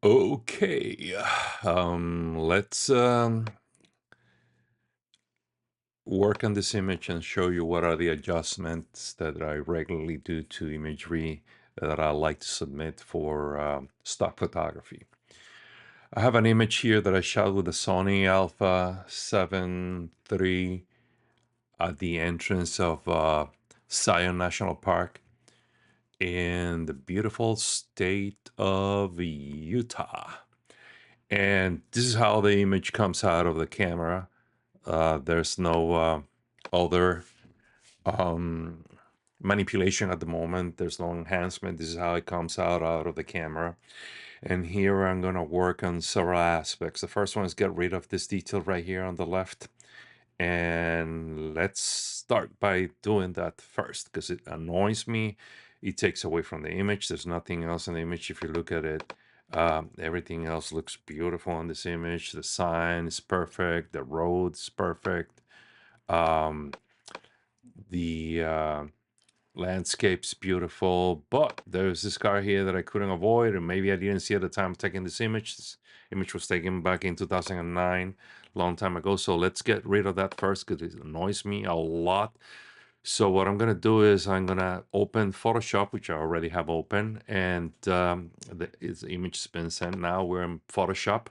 Okay, let's work on this image and show you what are the adjustments that I regularly do to imagery that I like to submit for stock photography. I have an image here that I shot with the Sony Alpha 7 III at the entrance of Zion National Park in the beautiful state of Utah. And this is how the image comes out of the camera. There's no other um, manipulation at the moment. There's no enhancement. This is how it comes out of the camera. And here I'm going to work on several aspects. The first one is get rid of this detail right here on the left. And let's start by doing that first because it annoys me. It takes away from the image. There's nothing else in the image. If you look at it, everything else looks beautiful on this image. The sign is perfect. The road's perfect. Um, the landscape's beautiful, but there's this car here that I couldn't avoid, and maybe I didn't see at the time of taking this image. This image was taken back in 2009, long time ago. So let's get rid of that first because it annoys me a lot. So what I'm gonna do is I'm gonna open Photoshop, which I already have open, and the image has been sent. Now we're in Photoshop,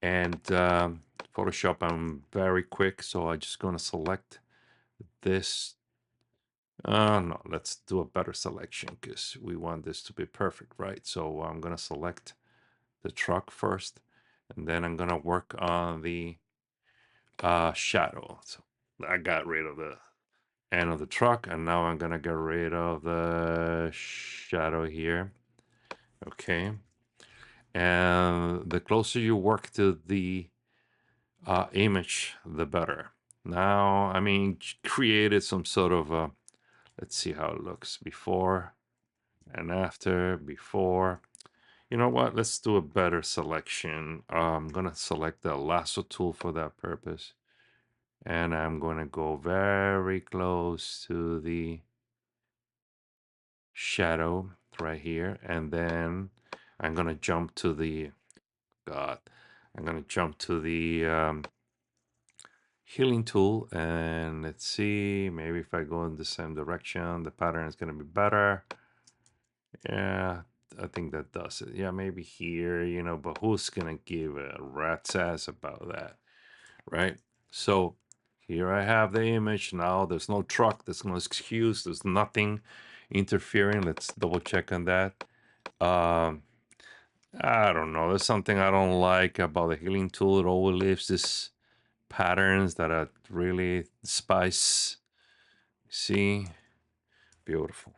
and Photoshop, I'm very quick, so I'm just gonna select this. No, let's do a better selection because we want this to be perfect, right? So I'm gonna select the truck first, and then I'm gonna work on the shadow. So I got rid of the end of the truck, and now I'm gonna get rid of the shadow here. Okay, and the closer you work to the image, the better. Now, I mean, created some sort of let's see how it looks before and after, before. You know what? Let's do a better selection. I'm going to select the lasso tool for that purpose. And I'm going to go very close to the shadow right here. And then I'm going to jump to the, God, I'm going to jump to the healing tool. And let's see, maybe if I go in the same direction, the pattern is going to be better. Yeah, I think that does it. Yeah, maybe here, but who's gonna give a rat's ass about that, right? So here I have the image now. There's no truck, there's no excuse, there's nothing interfering. Let's double check on that. Um, I don't know. There's something I don't like about the healing tool. It always leaves these patterns that are really spice. See? Beautiful.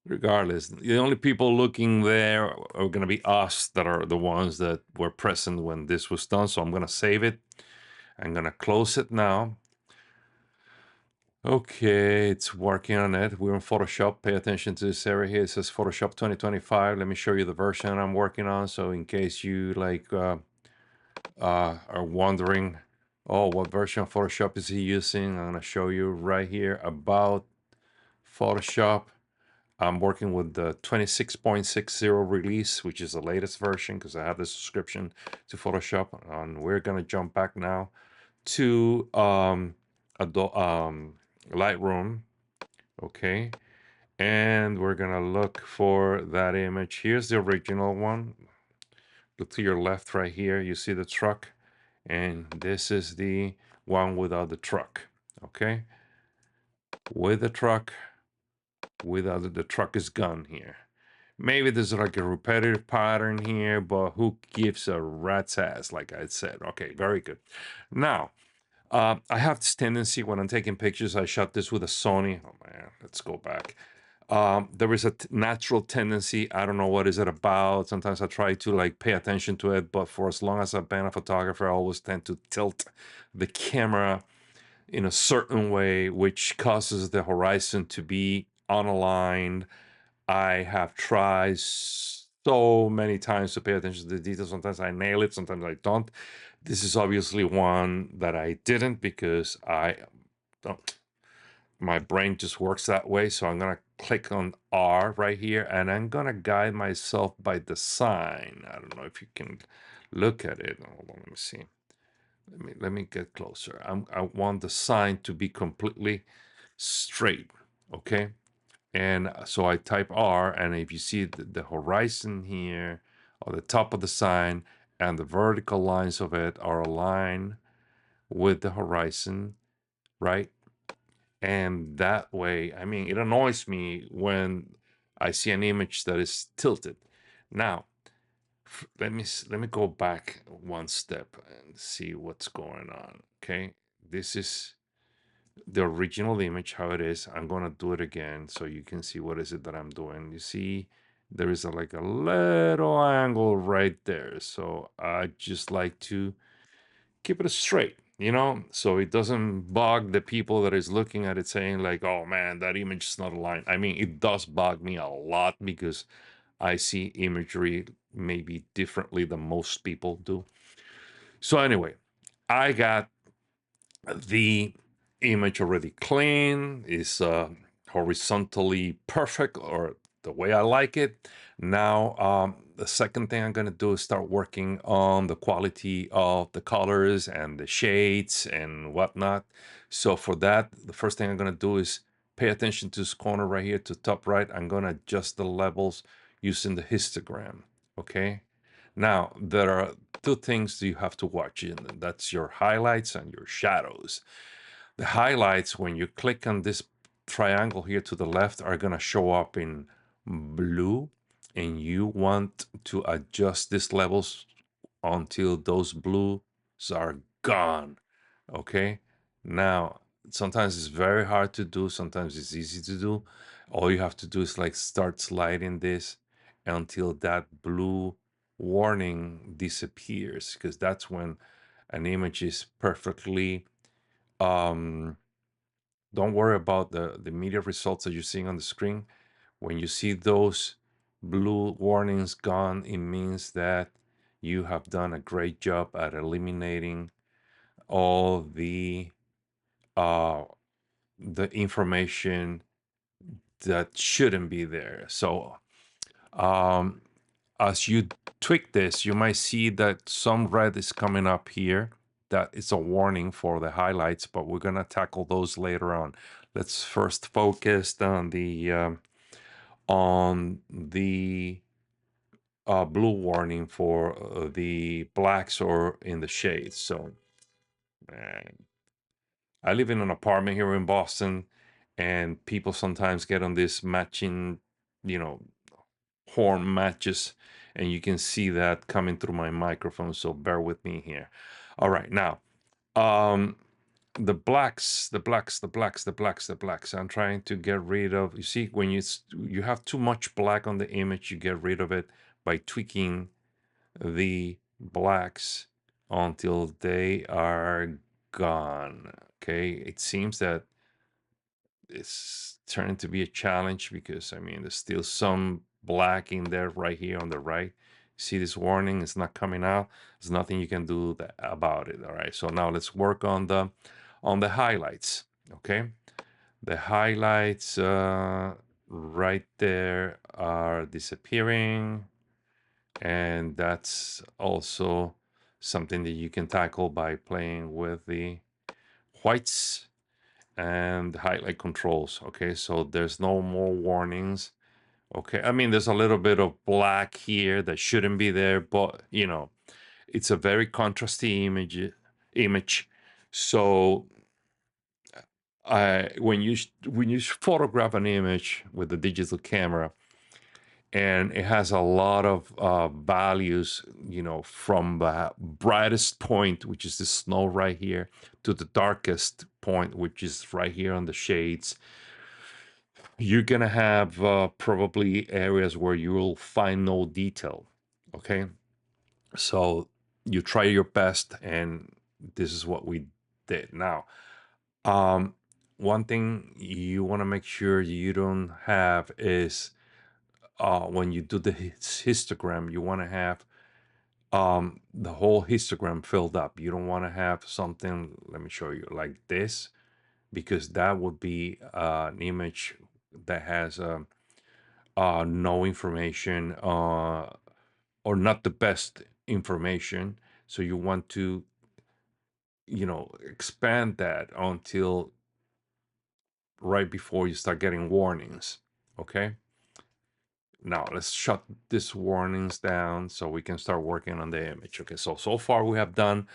Regardless, the only people looking there are going to be us that are the ones that were present when this was done. So I'm going to save it. I'm going to close it now. Okay, it's working on it. We're in Photoshop. Pay attention to this area here. It says Photoshop 2025. Let me show you the version I'm working on. So in case you are wondering, oh, what version of Photoshop is he using? I'm going to show you right here about Photoshop. I'm working with the 26.60 release, which is the latest version because I have the subscription to Photoshop. And we're going to jump back now to Lightroom. Okay. And we're going to look for that image. Here's the original one. Look to your left right here. You see the truck. And this is the one without the truck. Okay. With the truck, without the truck is gone here. Maybe there's like a repetitive pattern here, but who gives a rat's ass, like I said. Okay, very good. Now, I have this tendency when I'm taking pictures, I shot this with a Sony. Oh man, let's go back. There is a natural tendency, I don't know what is it about. Sometimes I try to like pay attention to it, but for as long as I've been a photographer, I always tend to tilt the camera in a certain way, which causes the horizon to be unaligned. I have tried so many times to pay attention to the details. Sometimes I nail it, sometimes I don't. This is obviously one that I didn't because I don't. my brain just works that way. So I'm gonna click on R right here, and I'm gonna guide myself by the sign. I don't know if you can look at it. Hold on, let me see. Let me get closer. I want the sign to be completely straight. Okay. And so I type R, and if you see the horizon here, or the top of the sign, and the vertical lines of it are aligned with the horizon, right? And that way, I mean, it annoys me when I see an image that is tilted. Now, let me go back one step and see what's going on. Okay, this is the original image, how it is. I'm gonna do it again so you can see what is it that I'm doing. You see, there is like a little angle right there. So I just like to keep it straight, so it doesn't bug the people that is looking at it saying like, oh man, that image is not aligned. I mean, it does bug me a lot because I see imagery maybe differently than most people do. So anyway, I got the image already clean, is horizontally perfect, or the way I like it. Now, the second thing I'm going to do is start working on the quality of the colors and the shades and whatnot. So for that, the first thing I'm going to do is pay attention to this corner right here to top right. I'm going to adjust the levels using the histogram. Okay. Now, there are two things you have to watch, and that's your highlights and your shadows. The highlights, when you click on this triangle here to the left, are going to show up in blue, and you want to adjust these levels until those blues are gone. Okay? Now, sometimes it's very hard to do, sometimes it's easy to do. All you have to do is like start sliding this until that blue warning disappears, because that's when an image is perfectly um don't worry about the media results that you're seeing on the screen. When you see those blue warnings gone, it means that you have done a great job at eliminating all uh the information that shouldn't be there. So um as you tweak this, you might see that some red is coming up here. That is a warning for the highlights, but we're gonna tackle those later on. Let's first focus on the blue warning for the blacks or in the shades. So uh, I live in an apartment here in Boston, and people sometimes get on this matching, you know, horn matches, and you can see that coming through my microphone, so bear with me here. All right, now um the blacks, I'm trying to get rid of. You see, when you have too much black on the image, you get rid of it by tweaking the blacks until they are gone. Okay, it seems that it's turning to be a challenge because I mean there's still some black in there right here on the right. See this warning? It's not coming out. There's nothing you can do about it. All right. So now let's work on the highlights. Okay. The highlights right there are disappearing, and that's also something that you can tackle by playing with the whites and highlight controls. Okay, so there's no more warnings. Okay, I mean there's a little bit of black here that shouldn't be there, but it's a very contrasty image. So when you photograph an image with a digital camera, and it has a lot of values, from the brightest point, which is the snow right here, to the darkest point, which is right here on the shades. You're gonna have probably areas where you will find no detail. Okay, so you try your best, and this is what we did. Now, um, one thing you want to make sure you don't have is when you do the histogram, you want to have the whole histogram filled up. You don't want to have something, let me show you, like this, because that would be an image that has no information, or not the best information. So you want to, expand that until right before you start getting warnings. Okay. Now let's shut these warnings down so we can start working on the image. Okay. So far we have done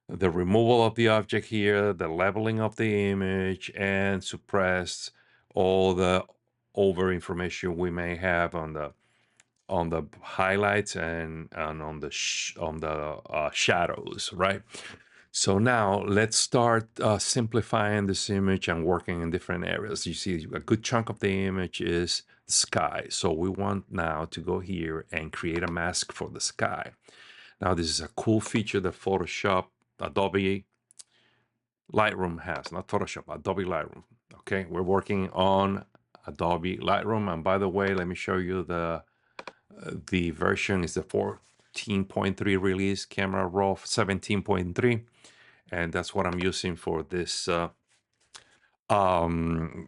the removal of the object here, the leveling of the image, and suppressed all the over information we may have on the highlights and on the shadows, right? So now let's start simplifying this image and working in different areas. You see, a good chunk of the image is the sky. So we want now to go here and create a mask for the sky. Now, this is a cool feature that Adobe Lightroom has, not Photoshop, Adobe Lightroom. Okay, we're working on Adobe Lightroom. And by the way, let me show you the version is the 14.3 release, Camera Raw 17.3. And that's what I'm using for this um,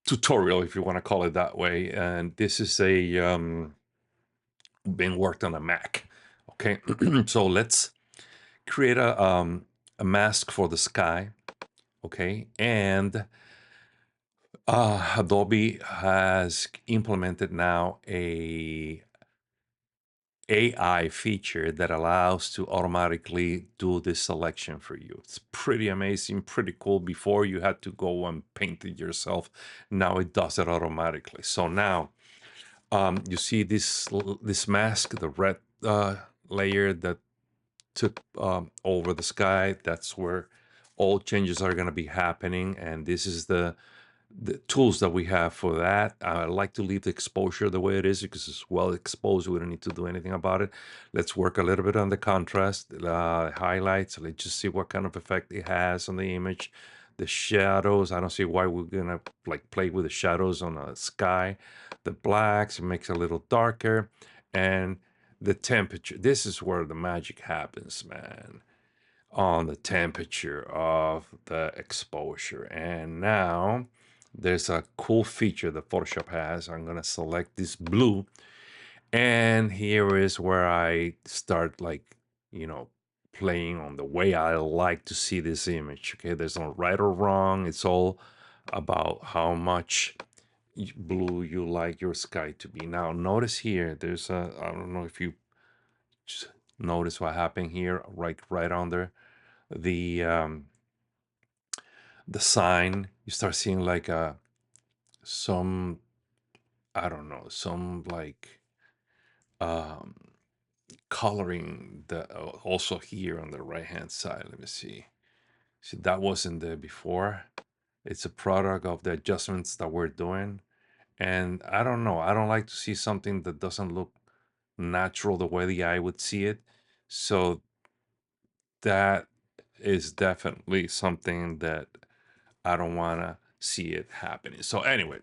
tutorial, if you want to call it that way. And this is being worked on a Mac. Okay, so let's create a mask for the sky. Okay, and Adobe has implemented now a AI feature that allows to automatically do this selection for you. It's pretty amazing, pretty cool. Before you had to go and paint it yourself. Now it does it automatically. So now you see this mask, the red layer that took over the sky. That's where all changes are going to be happening. And this is the tools that we have for that. I like to leave the exposure the way it is because it's well exposed. We don't need to do anything about it. Let's work a little bit on the contrast, highlights. Let's just see what kind of effect it has on the image. The shadows, I don't see why we're gonna like play with the shadows on the sky. The blacks, it makes it a little darker. And the temperature, this is where the magic happens, man, on the temperature of the exposure. And now there's a cool feature that Photoshop has. I'm going to select this blue. And here is where I start playing on the way I like to see this image. Okay, there's no right or wrong. It's all about how much blue you like your sky to be. Now, notice here, I don't know if you just notice what happened here, right under the the sign. You start seeing like some, I don't know, some like um coloring that also here on the right hand side. Let me see, that wasn't there before. It's a product of the adjustments that we're doing. And I don't know, I don't like to see something that doesn't look natural the way the eye would see it. So that is definitely something that I don't want to see it happening. So anyway,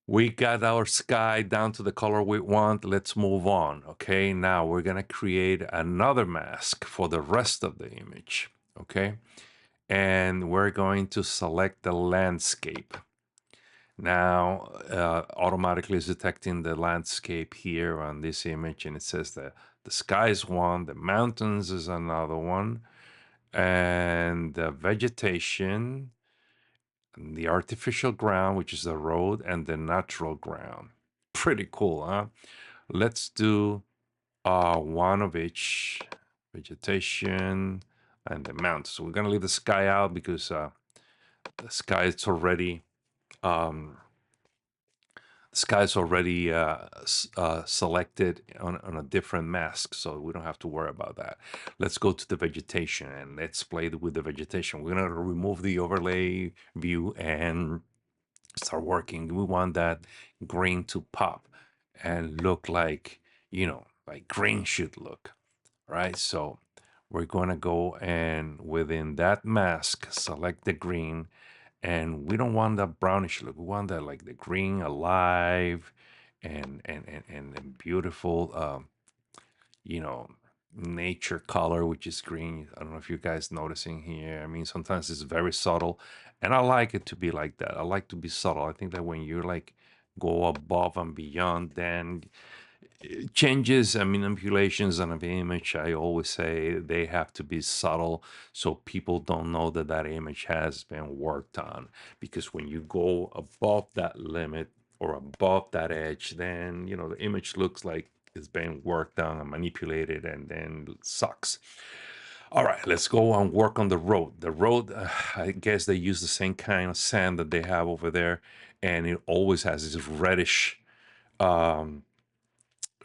we got our sky down to the color we want. Let's move on. Okay, now we're gonna create another mask for the rest of the image. Okay, and we're going to select the landscape. Now, automatically is detecting the landscape here on this image, and it says that the sky is one, the mountains is another one, and the vegetation, and the artificial ground, which is the road, and the natural ground. Pretty cool, huh? Let's do one of each, vegetation and the mountains. So we're gonna leave the sky out because the sky is already um, selected on a different mask, so we don't have to worry about that. Let's go to the vegetation and let's play with the vegetation. We're gonna remove the overlay view and start working. We want that green to pop and look like, like green should look, right? So we're going to go and within that mask, select the green. And we don't want that brownish look. We want that like the green alive and beautiful, you know, nature color, which is green. I don't know if you guys noticing here. I mean, sometimes it's very subtle, and I like it to be like that. I like to be subtle. I think that when you like go above and beyond, then changes and manipulations on an image, I always say they have to be subtle so people don't know that that image has been worked on. Because when you go above that limit or above that edge, then the image looks like it's been worked on and manipulated, and then it sucks. All right, let's go and work on the road. The road, I guess they use the same kind of sand that they have over there, and it always has this reddish um,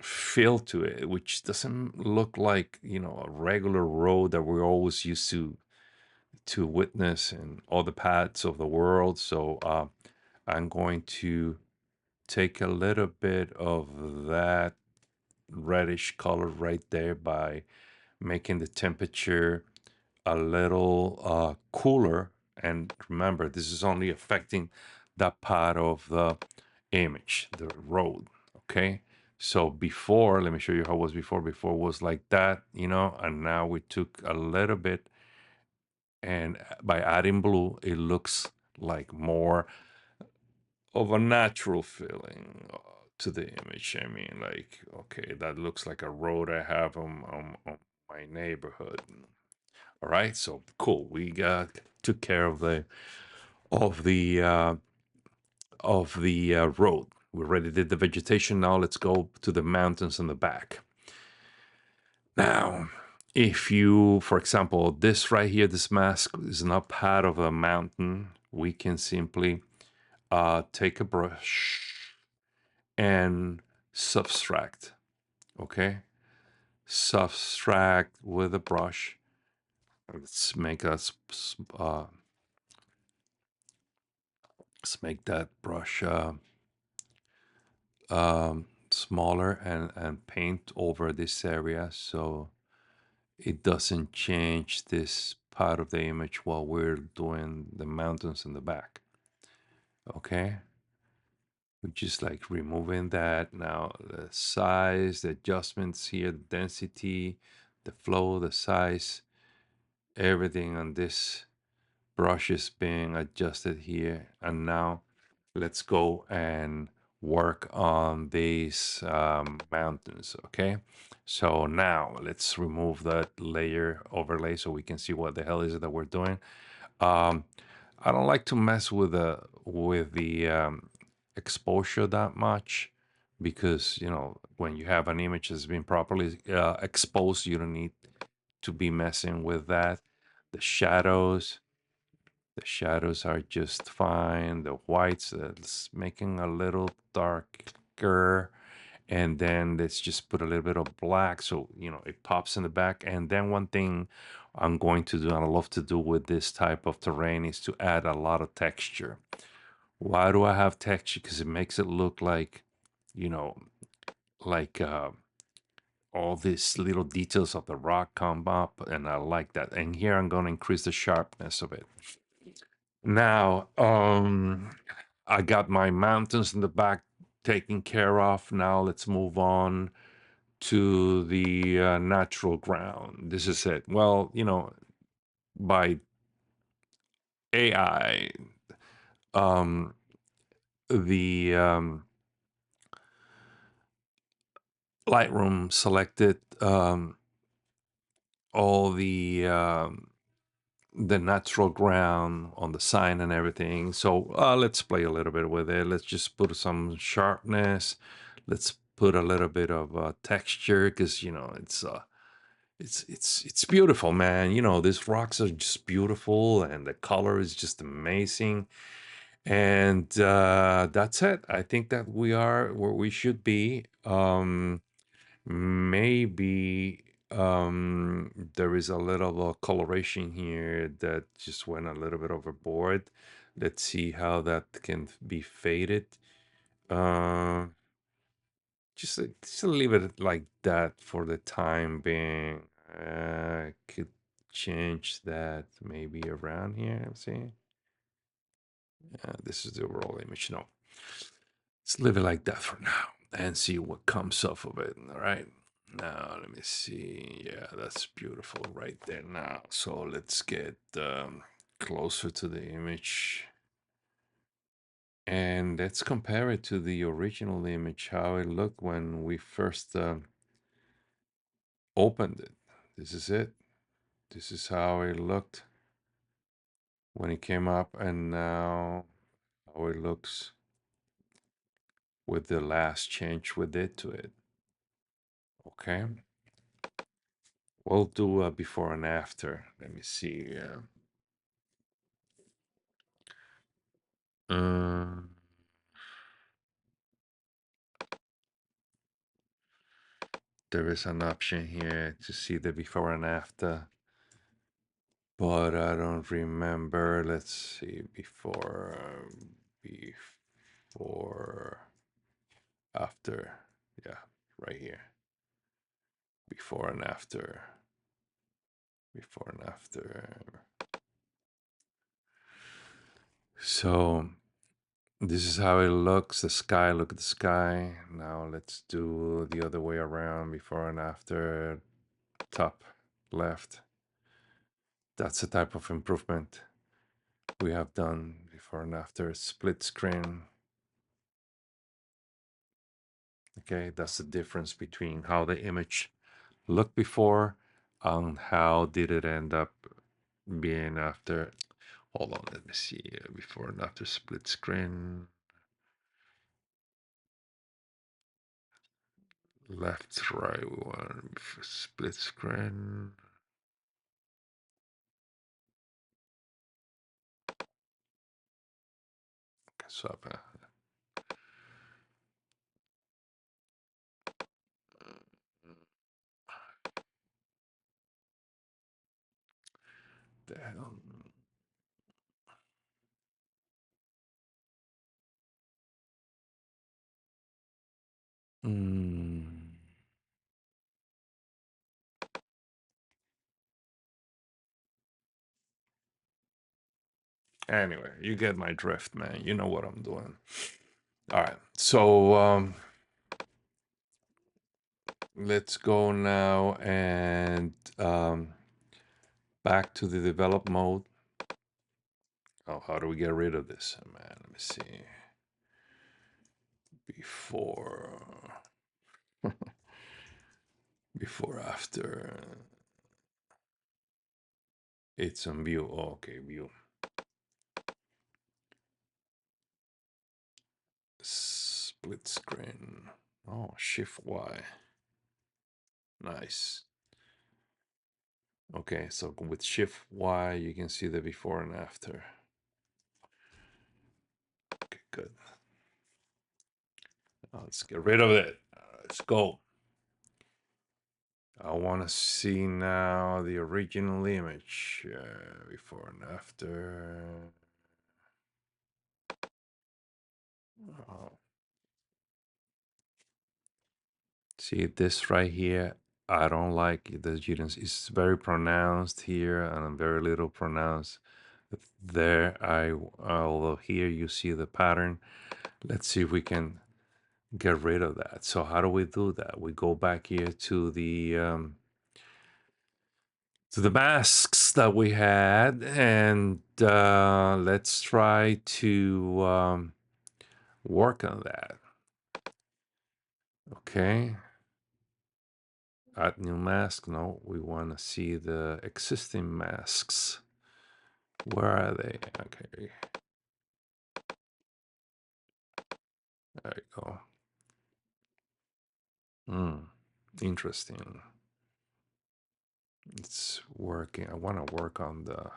feel to it, which doesn't look like a regular road that we're always used to witness in all the paths of the world. So I'm going to take a little bit of that reddish color right there by making the temperature a little cooler. And remember, this is only affecting that part of the image, the road. Okay. So before, let me show you how it was before. Before was like that, and now we took a little bit, and by adding blue, it looks like more of a natural feeling to the image. I mean, like, okay, that looks like a road I have on my neighborhood. All right, so cool. We got took care of of the uh, the road. We already did the vegetation. Now let's go to the mountains in the back. Now, if you, for example, this right here, this mask is not part of a mountain, we can simply take a brush and subtract. Okay, subtract with a brush. Let's make us let's make that brush smaller, and paint over this area so it doesn't change this part of the image while we're doing the mountains in the back. Okay, we're just like removing that. Now the size, the adjustments here, the density, the flow, the size, everything on this brush is being adjusted here. And now let's go and work on these mountains. Okay, so now let's remove that layer overlay so we can see what the hell is it that we're doing. um, I don't like to mess with the exposure that much, because when you have an image that's been properly exposed, you don't need to be messing with that. The shadows, the shadows are just fine. The whites, it's making a little darker. And then let's just put a little bit of black so it pops in the back. And then one thing I'm going to do, and I love to do with this type of terrain, is to add a lot of texture. Why do I have texture? Because it makes it look like, you know, like all these little details of the rock come up, and I like that. And here I'm going to increase the sharpness of it. Now, I got my mountains in the back taken care of. Now let's move on to the natural ground. This is it. Well, by AI, um, the Lightroom selected all the natural ground on the sign and everything. So let's play a little bit with it. Let's just put some sharpness. Let's put a little bit of texture, because it's beautiful, man. These rocks are just beautiful, and the color is just amazing. And that's it. I think that we are where we should be. Maybe there is a little coloration here that just went a little bit overboard. Let's see how that can be faded. Uh, just leave it like that for the time being. Could change that maybe around here. Let's see. This is the overall image. No, let's leave it like that for now and see what comes off of it. All right. Now, let me see. Yeah, that's beautiful right there now. So let's get closer to the image. And let's compare it to the original image, how it looked when we first opened it. This is it. This is how it looked when it came up, and now how it looks with the last change we did to it. Okay. We'll do a before and after. Let me see. Um, there is an option here to see the before and after, but I don't remember. Let's see, before, after. Yeah, right here. Before and after. Before and after. So this is how it looks. The sky, look at the sky. Now let's do the other way around. Before and after. Top left. That's the type of improvement we have done before and after. Split screen. Okay, that's the difference between how the image looked before and how did it end up being after. Hold on, let me see. Before and after split screen. Left, right, we want split screen. Swap. The hell? Mm. Anyway, you get my drift, man. You know what I'm doing. All right, so let's go now and back to the develop mode. Oh, how do we get rid of this, man? Let me see. Before, before, after. It's on view. Oh, okay, view. Split screen. Oh, Shift Y. Nice. Okay, so with Shift Y, you can see the before and after. Okay, good. Let's get rid of it. Let's go. I want to see now the original image, before and after. Oh. See this right here? I don't like it. It's very pronounced here and very little pronounced there. Although here you see the pattern. Let's see if we can get rid of that. So how do we do that? We go back here to the masks that we had, and let's try to work on that. Okay. Add new mask. No, we want to see the existing masks. Where are they? Okay. There you go. Interesting. It's working. I want to work on the.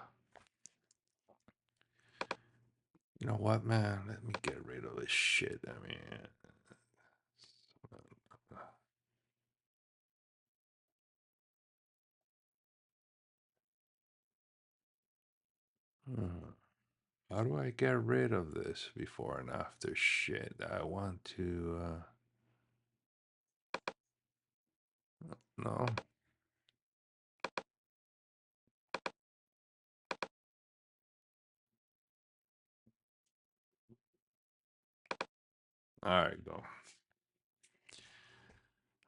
You know what, man? Let me get rid of this shit. I mean. How do I get rid of this before and after shit? I want to. No. All right, go.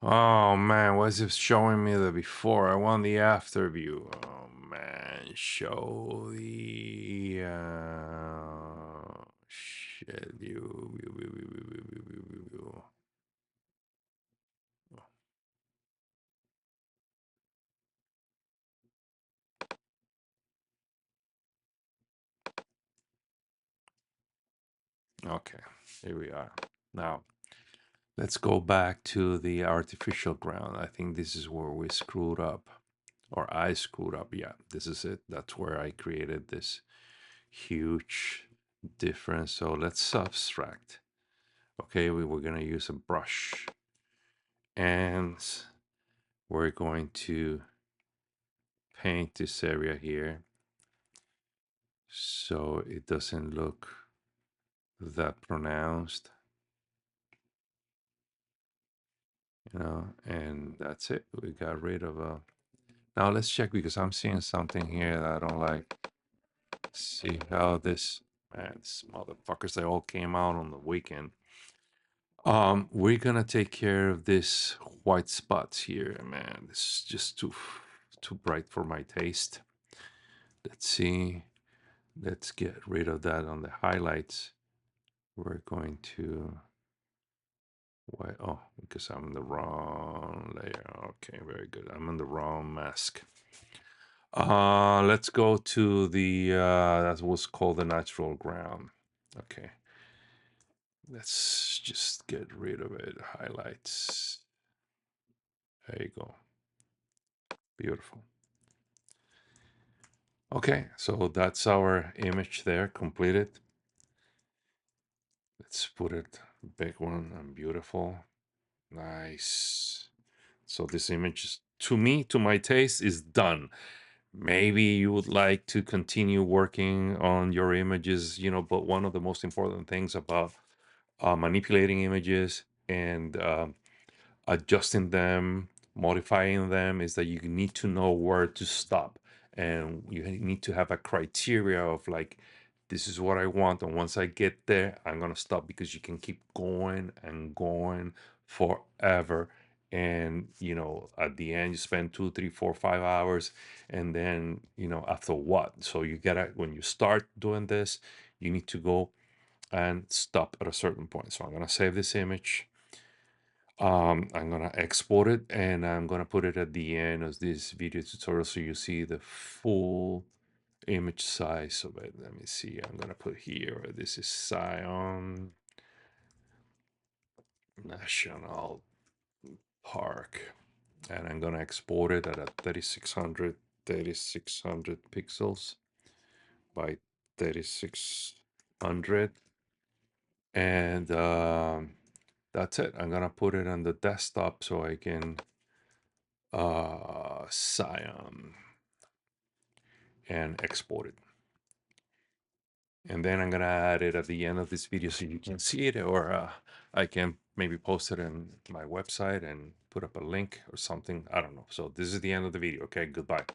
Oh man, why is it showing me the before? I want the after view. Oh man, show the shit view. Okay, here we are. Now let's go back to the artificial ground. I think this is where we screwed up, or I screwed up. Yeah, this is it. That's where I created this huge difference. So let's subtract. Okay, we were gonna use a brush, and we're going to paint this area here so it doesn't look that pronounced, you know, and that's it. We got rid of a. Now let's check because I'm seeing something here that I don't like. See how this, man, these motherfuckers, they all came out on the weekend. We're gonna take care of this white spots here, man. This is just too bright for my taste. Let's see. Let's get rid of that on the highlights. We're going to why? Oh, because I'm in the wrong layer. Okay, very good. I'm in the wrong mask. Let's go to the that was called the natural ground. Okay, let's just get rid of it. Highlights. There you go. Beautiful. Okay, so that's our image there, completed. Let's put it big one and beautiful. Nice. So this image is, to me, to my taste, is done. Maybe you would like to continue working on your images, you know, but one of the most important things about manipulating images and adjusting them, modifying them, is that you need to know where to stop. And you need to have a criteria of like, this is what I want. And once I get there, I'm going to stop, because you can keep going and going forever. And, you know, at the end, you spend 2, 3, 4, 5 hours. And then, you know, after what? So you gotta, when you start doing this, you need to go and stop at a certain point. So I'm going to save this image. I'm gonna export it, and I'm gonna put it at the end of this video tutorial so you see the full image size of it. Let me see. I'm gonna put here. This is Zion National Park, and I'm gonna export it at a 3600 pixels by 3600, and that's it. I'm gonna put it on the desktop so I can Zion and export it. And then I'm gonna add it at the end of this video so you can see it, or I can maybe post it in my website and put up a link or something. I don't know. So this is the end of the video. Okay, goodbye.